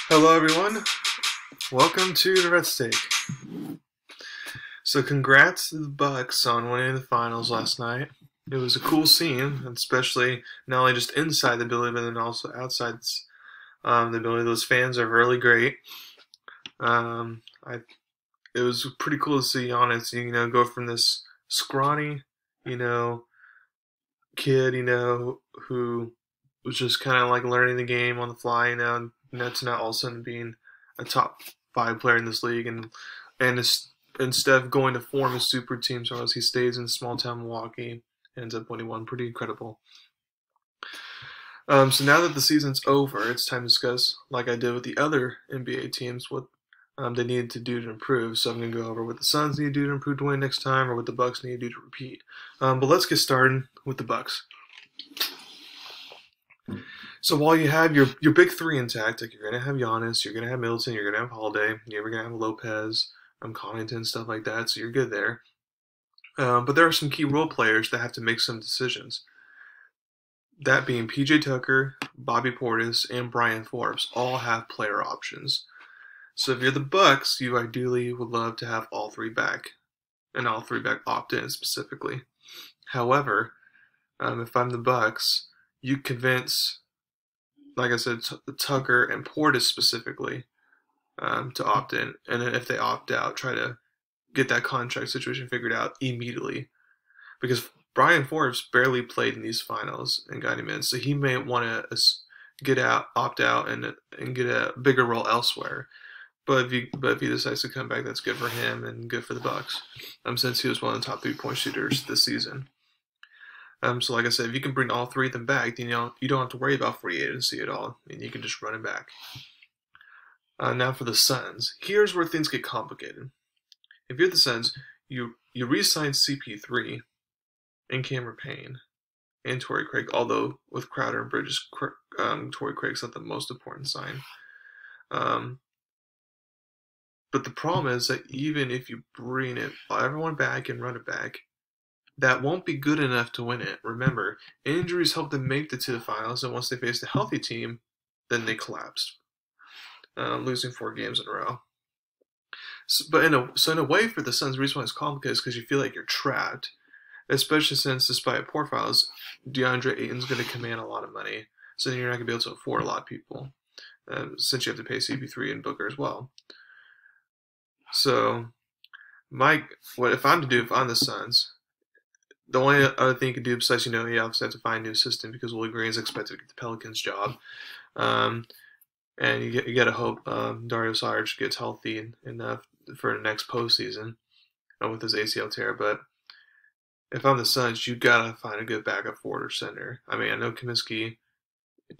Hello, everyone. Welcome to the Red Steak. So, congrats to the Bucks on winning the finals last night. It was a cool scene, especially not only just inside the building, but then also outside the building. Those fans are really great. Um, I It was pretty cool to see Giannis, go from this scrawny, you know, kid, who was just kind of like learning the game on the fly, to now all of a sudden being a top five player in this league, and instead of going to form a super team, so as he stays in small town Milwaukee, ends up winning one. Pretty incredible. So now that the season's over, it's time to discuss, like I did with the other NBA teams, what they needed to do to improve. So I'm going to go over what the Suns need to do to improve to win next time, or what the Bucks need to do to repeat. But let's get started with the Bucks. So while you have your big three intact, like you're going to have Giannis, you're going to have Middleton, you're going to have Holiday, you're going to have Lopez, Connaughton, stuff like that, so you're good there. But there are some key role players that have to make some decisions. That being PJ Tucker, Bobby Portis, and Brian Forbes all have player options. So if you're the Bucks, you ideally would love to have all three back, and all three back opt-in specifically. However, if I'm the Bucks, you convince, like I said, Tucker and Portis specifically to opt in, and then if they opt out, try to get that contract situation figured out immediately, because Brian Forbes barely played in these finals and got him in, so he may want to opt out, and get a bigger role elsewhere. But if he decides to come back, that's good for him and good for the Bucks, since he was one of the top 3-point shooters this season. So like I said, if you can bring all three of them back, then you don't have to worry about free agency at all, and you can just run it back. Now for the Suns, here's where things get complicated. If you're the Suns, you re-sign CP3 and Cameron Payne and Torrey Craig, although with Crowder and Bridges, Torrey Craig's not the most important sign. But the problem is that even if you bring everyone back and run it back, that won't be good enough to win it. Remember, injuries helped them make it to the finals, and once they faced a healthy team, then they collapsed, losing 4 games in a row. So in a way, for the Suns, the reason why it's complicated is because you feel like you're trapped, especially since, despite poor files, DeAndre Ayton's going to command a lot of money, so then you're not going to be able to afford a lot of people, since you have to pay CP3 and Booker as well. So, what if I'm the Suns? The only other thing you can do besides, you obviously have to find a new assistant, because Willie Green is expected to get the Pelicans job. And you got to hope Dario Saric gets healthy enough for the next postseason with his ACL tear. But if I'm the Suns, you got to find a good backup forward or center. I mean, I know Kaminsky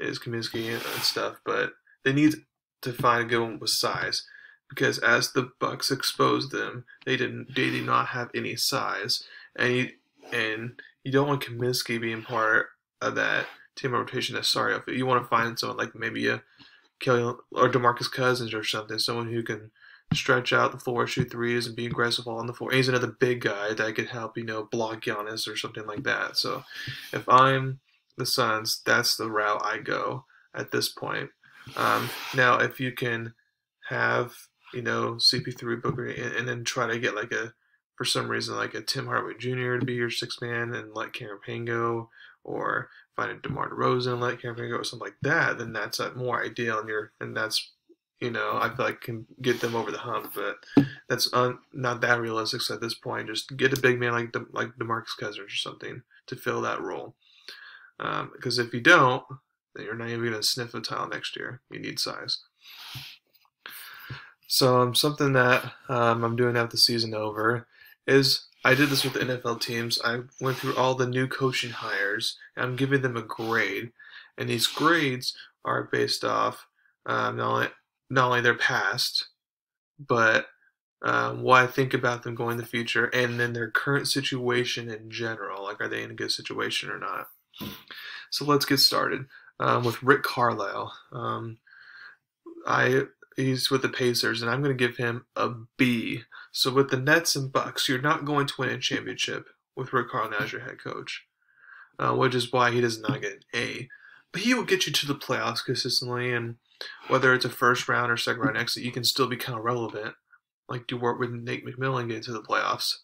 is Kaminsky and stuff, but they need to find a good one with size. Because as the Bucks exposed them, they did not have any size, and you don't want Kaminsky being part of that team rotation that's sorry off it. You want to find someone like maybe a Kelly or DeMarcus Cousins or something, someone who can stretch out the floor, shoot threes, and be aggressive on the floor. And he's another big guy that could help, block Giannis or something like that. So if I'm the Suns, that's the route I go at this point. Now, if you can have CP3, Booker, and then try to get for some reason, like a Tim Hardaway Jr. to be your 6th man and let Cameron Payne go, or find a DeMar DeRozan and let Cameron Payne go, or something like that, then that's more ideal, and that's, I feel like can get them over the hump, but that's not that realistic. So at this point, just get a big man like DeMarcus Cousins or something to fill that role. Because if you don't, then you're not even going to sniff the title next year. You need size. So something that I'm doing after the season over is, I did this with the NFL teams. I went through all the new coaching hires, and I'm giving them a grade. And these grades are based off not only their past, but what I think about them going in the future, and then their current situation in general. Like, are they in a good situation or not? So let's get started with Rick Carlisle. He's with the Pacers, and I'm going to give him a B. So with the Nets and Bucks, you're not going to win a championship with Rick Carlisle as your head coach, which is why he does not get an A. But he will get you to the playoffs consistently, and whether it's a first round or second round exit, you can still be kind of relevant, like Durrett with Nate McMillan get into the playoffs.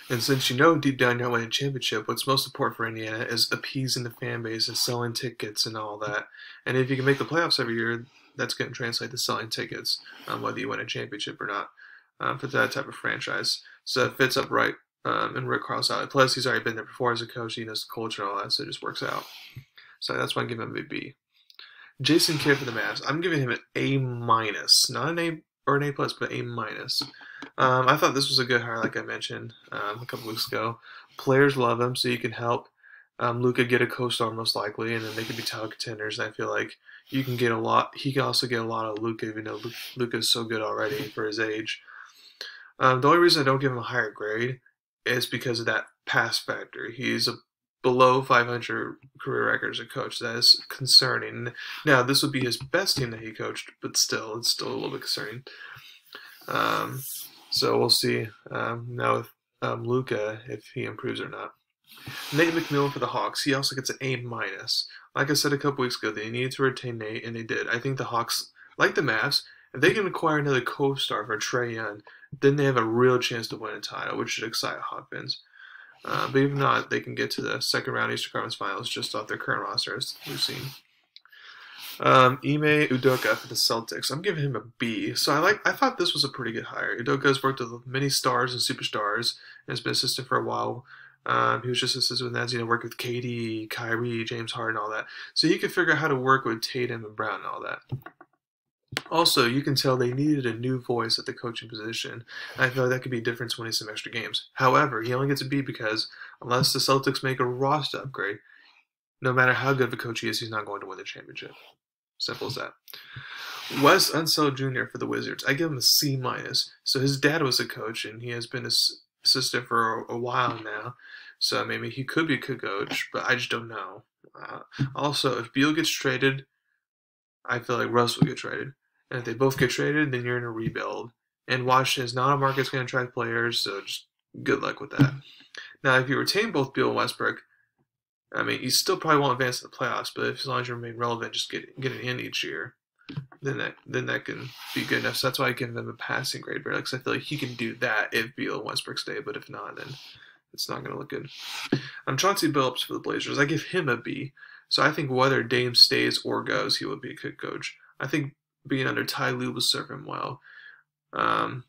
And since you know deep down you're not winning a championship, what's most important for Indiana is appeasing the fan base and selling tickets and all that. And if you can make the playoffs every year, that's going to translate to selling tickets, whether you win a championship or not, for that type of franchise. So it fits up right in Rick Carl's out. Plus, he's already been there before as a coach. He knows the culture and all that, so it just works out. So that's why I'm giving him a B. Jason Kidd for the Mavs. I'm giving him an A minus, not an A or an A plus, but A minus. I thought this was a good hire, like I mentioned a couple weeks ago. Players love him, so you can help Luka get a co-star most likely, and then they can be title contenders. And I feel like you can get a lot. He can also get a lot of Luka, even though Luka is so good already for his age. The only reason I don't give him a higher grade is because of that pass factor. He's a below 500 career record as a coach. That is concerning. Now, this would be his best team that he coached, but still, it's still a little bit concerning. So we'll see now with Luka if he improves or not. Nate McMillan for the Hawks. He also gets an A minus. Like I said a couple weeks ago, they needed to retain Nate, and they did. I think the Hawks, like the Mavs, if they can acquire another co-star for Trae Young, then they have a real chance to win a title, which should excite Hawk fans. But if not, they can get to the second round Eastern Conference Finals just off their current roster, as we've seen. Ime Udoka for the Celtics. I'm giving him a B. So I thought this was a pretty good hire. Udoka has worked with many stars and superstars and has been assistant for a while. He was just assistant with Nets, worked with KD, Kyrie, James Harden, all that. So he could figure out how to work with Tatum and Brown and all that. Also, you can tell they needed a new voice at the coaching position. I feel like that could be a difference winning some extra games. However, he only gets a B because unless the Celtics make a roster upgrade, no matter how good of a coach he is, he's not going to win the championship. Simple as that. Wes Unseld Jr. for the Wizards. I give him a C minus. So his dad was a coach, and he has been assistant for a while now. So maybe he could be a good coach, but I just don't know. Also, if Beal gets traded, I feel like Russ will get traded. And if they both get traded, then you're in a rebuild. And Washington is not a market that's going to attract players, so just good luck with that. Now, if you retain both Beal and Westbrook, you still probably won't advance to the playoffs, but as long as you remain relevant, just getting in each year, then that can be good enough. So that's why I give them a passing grade, because I feel like he can do that if Beal and Westbrook stay, but if not, then it's not going to look good. Chauncey Billups for the Blazers. I give him a B. So I think whether Dame stays or goes, he will be a good coach. I think being under Ty Lue will serve him well. But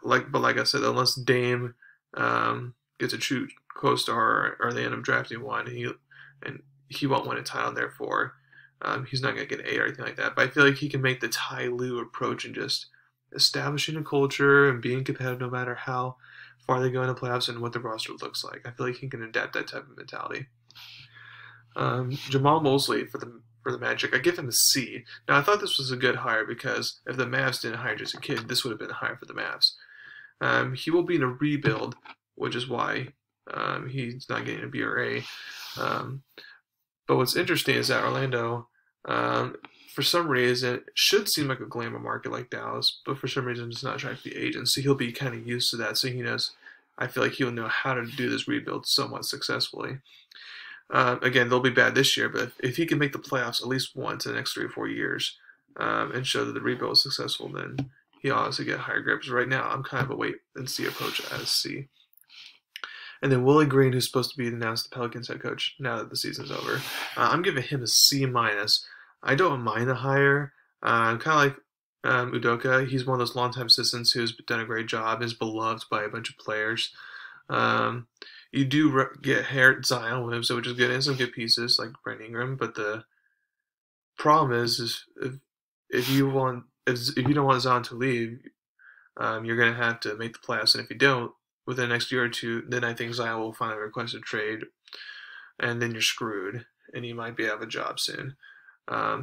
like I said, unless Dame gets a true co-star or they end up drafting one, and he won't win a title, and therefore he's not going to get an A or anything like that. But I feel like he can make the Ty Lue approach and just establishing a culture and being competitive no matter how far they go in the playoffs and what the roster looks like. I feel like he can adapt that type of mentality. Jamal Mosley for the Magic. I give him a C. Now, I thought this was a good hire because if the Mavs didn't hire Jason Kidd, this would have been a hire for the Mavs. He will be in a rebuild, which is why he's not getting a B or A. But what's interesting is that Orlando, for some reason, it should seem like a glamour market like Dallas, but for some reason it's not attracting the agents. So he'll be kind of used to that. So he knows. I feel like he'll know how to do this rebuild somewhat successfully. Again, they'll be bad this year, but if he can make the playoffs at least once in the next 3 or 4 years and show that the rebuild is successful, then he'll obviously get higher grades. Right now, I'm kind of a wait-and-see approach as C. And then Willie Green, who's supposed to be announced the Pelicans head coach now that the season's over. I'm giving him a C minus. I don't mind the hire. Kind of like Udoka. He's one of those longtime assistants who's done a great job, is beloved by a bunch of players. You do get Zion Williams, which is good, and some good pieces like Brandon Ingram. But the problem is if you don't want Zion to leave, you're going to have to make the playoffs, and if you don't within the next year or two, then I think Zion will finally request a trade, and then you're screwed, and you might be out of a job soon.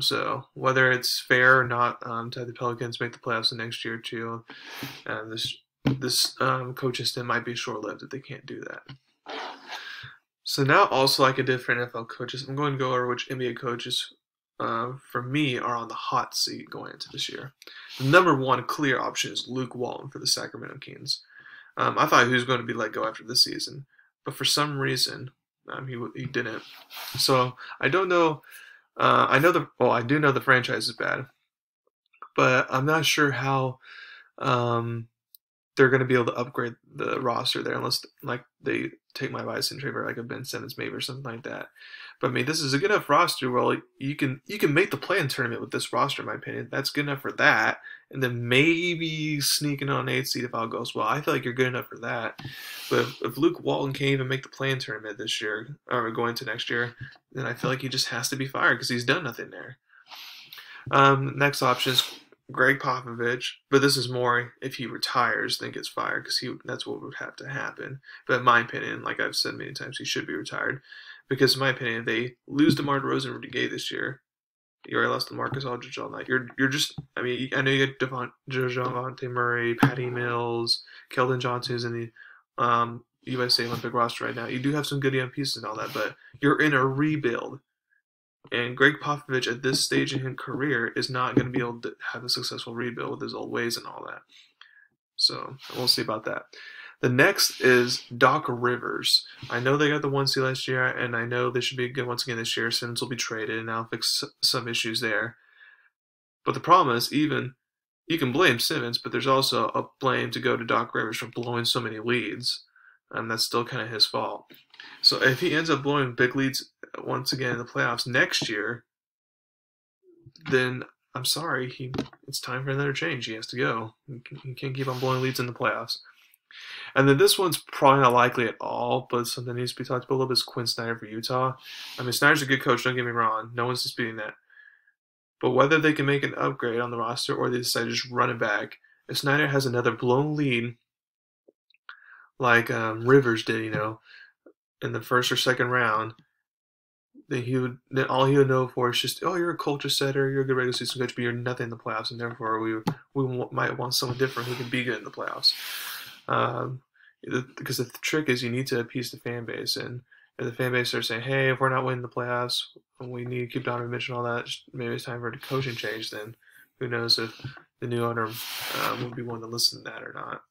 So whether it's fair or not to have the Pelicans make the playoffs the next year or two, this coaching stint might be short-lived if they can't do that. So now, also like I did for NFL coaches, I'm going to go over which NBA coaches, for me, are on the hot seat going into this year. The number one clear option is Luke Walton for the Sacramento Kings. I thought he was going to be let go after this season, but for some reason, he didn't. So I don't know I do know the franchise is bad, but I'm not sure how um, they're going to be able to upgrade the roster there unless like they take my advice and trade for like a Ben Simmons maybe or something like that. But I mean, this is a good enough roster where like, you can make the play-in tournament with this roster, in my opinion. That's good enough for that, and then maybe sneaking on an 8th seed if all goes well. I feel like you're good enough for that. But if Luke Walton can't even make the play-in tournament this year or going into next year, then I feel like he just has to be fired because he's done nothing there. Next option is Greg Popovich, but this is more if he retires than gets fired because that's what would have to happen. But in my opinion, like I've said many times, he should be retired because in my opinion, if they lose DeMar DeRozan and Rudy Gay this year, you already lost LaMarcus Aldridge all night. You're just I mean I know you get Javonte Murray, Patty Mills, Keldon Johnson is in the USA Olympic roster right now. You do have some good young pieces and all that, but you're in a rebuild. And Greg Popovich at this stage in his career is not going to be able to have a successful rebuild with his old ways and all that. So we'll see about that. The next is Doc Rivers. I know they got the 1 seed last year, and I know they should be good once again this year. Simmons will be traded, and I'll fix some issues there. But the problem is, even you can blame Simmons, but there's also a blame to go to Doc Rivers for blowing so many leads. That's still kind of his fault. So if he ends up blowing big leads once again in the playoffs next year, then I'm sorry, it's time for another change. He has to go. He can't keep on blowing leads in the playoffs. And then this one's probably not likely at all, but something that needs to be talked about a little bit is Quinn Snyder for Utah. I mean, Snyder's a good coach, don't get me wrong. No one's disputing that. But whether they can make an upgrade on the roster or they decide to just run it back, if Snyder has another blown lead like Rivers did, in the first or second round, then all he would know for is just, oh, you're a culture setter, you're a good regular season coach, but you're nothing in the playoffs, and therefore we might want someone different who can be good in the playoffs. Because the trick is you need to appease the fan base, and if the fan base starts saying, hey, if we're not winning the playoffs, we need to keep Donovan Mitchell and all that, maybe it's time for a coaching change, then who knows if the new owner would be willing to listen to that or not.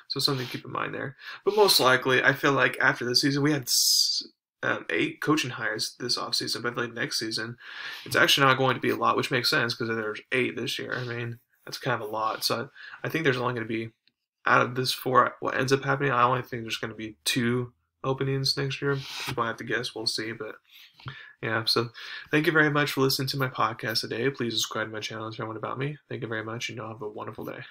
So something to keep in mind there. But most likely, I feel like after this season, we had 8 coaching hires this offseason, but like next season, it's actually not going to be a lot, which makes sense because there's 8 this year. I mean, that's kind of a lot. So I think there's only going to be, out of this 4, what ends up happening, I only think there's going to be 2 openings next year. People have to guess. We'll see. But yeah, so thank you very much for listening to my podcast today. Please subscribe to my channel and tell everyone about me. Thank you very much, and y'all have a wonderful day.